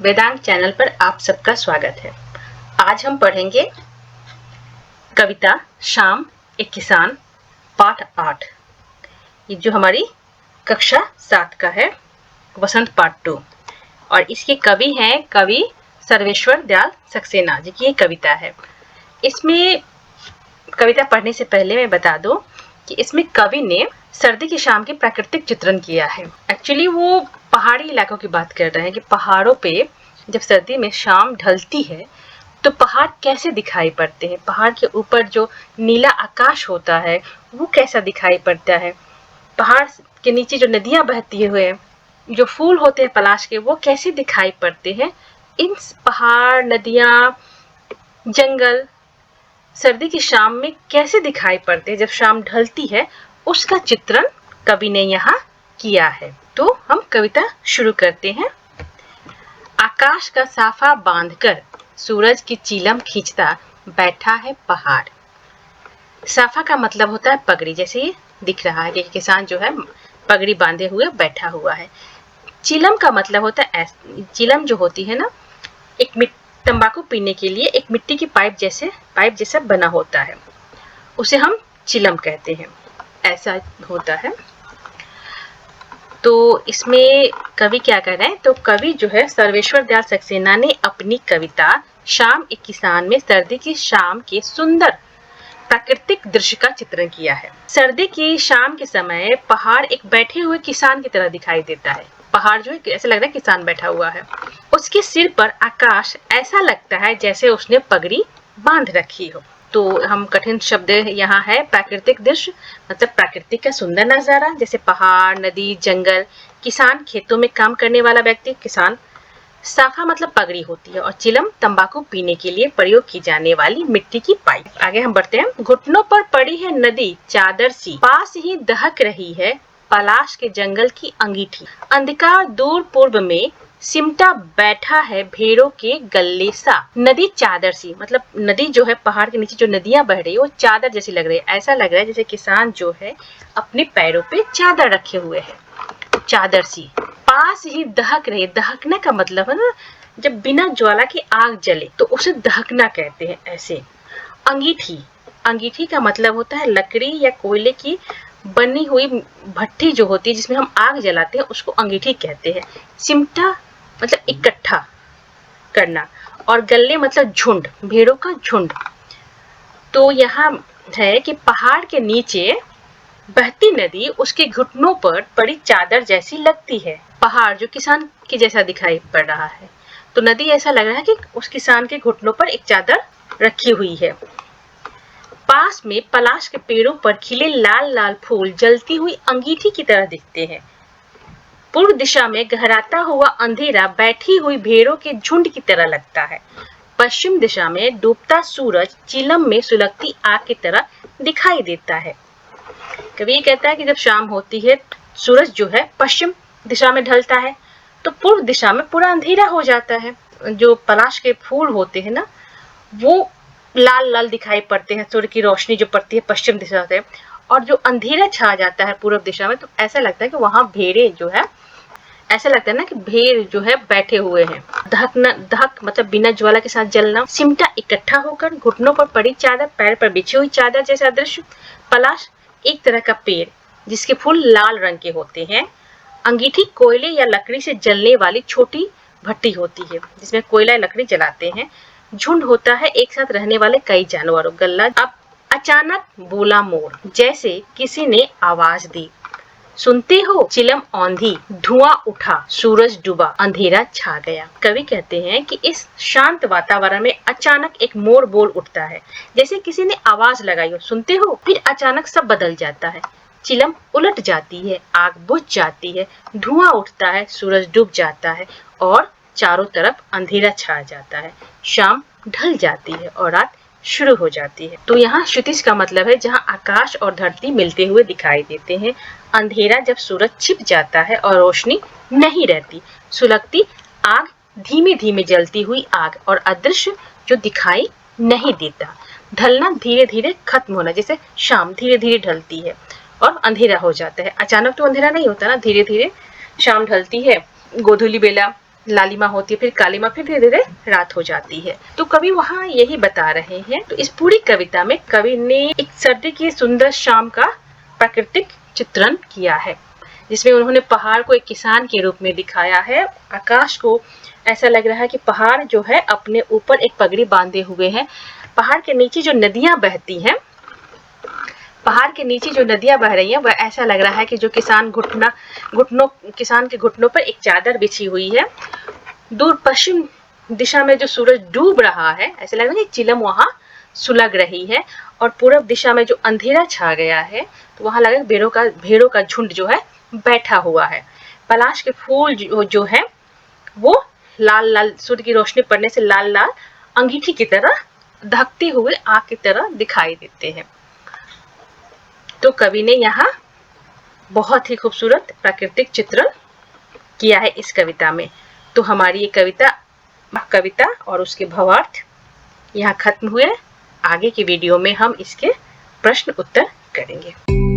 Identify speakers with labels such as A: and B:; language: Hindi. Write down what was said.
A: वेदांत चैनल पर आप सबका स्वागत है। आज हम पढ़ेंगे कविता शाम एक किसान पाठ 8। ये जो हमारी कक्षा 7 का है, वसंत पार्ट 2। और इसके कवि हैं कवि सर्वेश्वर दयाल सक्सेना जी की ये कविता है। इसमें कविता पढ़ने से पहले मैं बता दूं कि इसमें कवि ने सर्दी की शाम की प्राकृतिक चित्रण किया है। एक्चुअली वो पहाड़ी इलाकों की बात कर रहे हैं कि पहाड़ों पे जब सर्दी में शाम ढलती है तो पहाड़ कैसे दिखाई पड़ते हैं, पहाड़ के ऊपर जो नीला आकाश होता है वो कैसा दिखाई पड़ता है, पहाड़ के नीचे जो नदियां बहती हुए जो फूल होते हैं पलाश के वो कैसे दिखाई पड़ते हैं। इन पहाड़, नदियां, जंगल सर्दी की शाम में कैसे दिखाई पड़ते हैं जब शाम ढलती है, उसका चित्रण कवि ने यहाँ किया है। तो हम कविता शुरू करते हैं। आकाश का साफा बांधकर सूरज की चीलम खींचता बैठा है पहाड़। साफा का मतलब होता है पगड़ी, जैसे ये दिख रहा है कि किसान जो है पगड़ी बांधे हुए बैठा हुआ है। चीलम का मतलब होता है चीलम जो होती है ना, एक तंबाकू पीने के लिए एक मिट्टी की पाइप जैसा बना होता है, उसे हम चिलम कहते हैं। ऐसा होता है। तो इसमें कवि क्या कर रहे हैं, तो कवि जो है सर्वेश्वर दयाल सक्सेना ने अपनी कविता शाम एक किसान में सर्दी की शाम के सुंदर प्राकृतिक दृश्य का चित्रण किया है। सर्दी की शाम के समय पहाड़ एक बैठे हुए किसान की तरह दिखाई देता है। पहाड़ जो है ऐसा लग रहा है किसान बैठा हुआ है। उसके सिर पर आकाश ऐसा लगता है जैसे उसने पगड़ी बांध रखी हो। तो हम कठिन शब्द यहाँ है प्राकृतिक दृश्य, मतलब प्राकृतिक का सुंदर नजारा, जैसे पहाड़, नदी, जंगल, किसान खेतों में काम करने वाला व्यक्ति किसान। साफा मतलब पगड़ी होती है और चिलम तंबाकू पीने के लिए प्रयोग की जाने वाली मिट्टी की पाइप। आगे हम बढ़ते हैं। घुटनों पर पड़ी है नदी चादर सी, पास ही दहक रही है पलाश के जंगल की अंगीठी। अंधकार दूर पूर्व में सिमटा बैठा है भेड़ों के गल्ले सा। नदी चादर सी मतलब नदी जो है पहाड़ के नीचे जो नदियां बह रही है वो चादर जैसी लग रही है। ऐसा लग रहा है जैसे किसान जो है अपने पैरों पे चादर रखे हुए है, चादर सी। पास ही दहक रही, दहकने का मतलब है ना जब बिना ज्वाला की आग जले तो उसे दहकना कहते हैं। ऐसे अंगीठी, अंगीठी का मतलब होता है लकड़ी या कोयले की बनी हुई भट्टी जो होती है जिसमें हम आग जलाते हैं, उसको अंगीठी कहते हैं। सिमटा मतलब इकट्ठा करना, और गल्ले मतलब झुंड, भेड़ों का झुंड। तो यहाँ है कि पहाड़ के नीचे बहती नदी उसके घुटनों पर पड़ी चादर जैसी लगती है। पहाड़ जो किसान के जैसा दिखाई पड़ रहा है, तो नदी ऐसा लग रहा है कि उस किसान के घुटनों पर एक चादर रखी हुई है। पास में पलाश के पेड़ों पर खिले लाल लाल फूल जलती हुई अंगीठी की तरह दिखते हैं। पूर्व दिशा में गहराता हुआ अंधेरा बैठी हुई भेड़ों के झुंड की तरह लगता है। पश्चिम दिशा में डूबता सूरज चिलम में सुलगती आग की तरह दिखाई देता है। कवि कहता है कि जब शाम होती है सूरज जो है पश्चिम दिशा में ढलता है तो पूर्व दिशा में पूरा अंधेरा हो जाता है। जो पलाश के फूल होते हैं ना वो लाल लाल दिखाई पड़ते हैं, सूर्य की रोशनी जो पड़ती है पश्चिम दिशा से, और जो अंधेरा छा जाता है पूर्व दिशा में तो ऐसा लगता है कि वहां भेड़े जो है, ऐसा लगता है ना कि भेड़ जो है बैठे हुए हैं। दहकना, दहक मतलब बिना ज्वाला के साथ जलना। सिमटा इकट्ठा होकर, घुटनों पर पड़ी चादर, पैर पर बिछी हुई चादर जैसा दृश्य। पलाश एक तरह का पेड़ जिसके फूल लाल रंग के होते हैं। अंगीठी कोयले या लकड़ी से जलने वाली छोटी भट्टी होती है जिसमें कोयला या लकड़ी जलाते हैं। झुंड होता है एक साथ रहने वाले कई जानवरों। गल्ला, अब अचानक बोला मोर, जैसे किसी ने आवाज दी। सुनते हो, चिलम औंधी, धुआं उठा, सूरज डूबा, अंधेरा छा गया। कवि कहते हैं कि इस शांत वातावरण में अचानक एक मोर बोल उठता है, जैसे किसी ने आवाज लगाई हो, सुनते हो। फिर अचानक सब बदल जाता है। चिलम उलट जाती है, आग बुझ जाती है, धुआं उठता है, सूरज डूब जाता है और चारों तरफ अंधेरा छा जाता है। शाम ढल जाती है और रात शुरू हो जाती है। तो यहाँ क्षितिज का मतलब है जहाँ आकाश और धरती मिलते हुए दिखाई देते हैं। अंधेरा जब सूरज छिप जाता है और रोशनी नहीं रहती। सुलगती आग, धीमे धीमे जलती हुई आग, और अदृश्य जो दिखाई नहीं देता। ढलना, धीरे धीरे खत्म होना, जैसे शाम धीरे धीरे ढलती है और अंधेरा हो जाता है। अचानक तो अंधेरा नहीं होता ना, धीरे धीरे शाम ढलती है। गोधूली बेला लालिमा होती है, फिर कालिमा, फिर धीरे धीरे रात हो जाती है। तो कवि वहाँ यही बता रहे हैं। तो इस पूरी कविता में कवि ने एक सर्दी की सुंदर शाम का प्राकृतिक चित्रण किया है, जिसमें उन्होंने पहाड़ को एक किसान के रूप में दिखाया है। आकाश को ऐसा लग रहा है कि पहाड़ जो है अपने ऊपर एक पगड़ी बांधे हुए हैं। पहाड़ के नीचे जो नदियां बहती हैं, पहाड़ के नीचे जो नदियां बह रही हैं, वह ऐसा लग रहा है कि जो किसान किसान के घुटनों पर एक चादर बिछी हुई है। दूर पश्चिम दिशा में जो सूरज डूब रहा है, ऐसा लग रहा है कि चिलम वहां सुलग रही है। और पूरब दिशा में जो अंधेरा छा गया है, तो वहां लग रहा है भेड़ों का झुंड जो है बैठा हुआ है। पलाश के फूल जो है वो लाल लाल, सूर्य की रोशनी पड़ने से लाल लाल अंगीठी की तरह, दहकते हुए आग की तरह दिखाई देते हैं। तो कवि ने यहाँ बहुत ही खूबसूरत प्राकृतिक चित्रण किया है इस कविता में। तो हमारी ये कविता और उसके भावार्थ यहाँ खत्म हुए। आगे की वीडियो में हम इसके प्रश्न उत्तर करेंगे।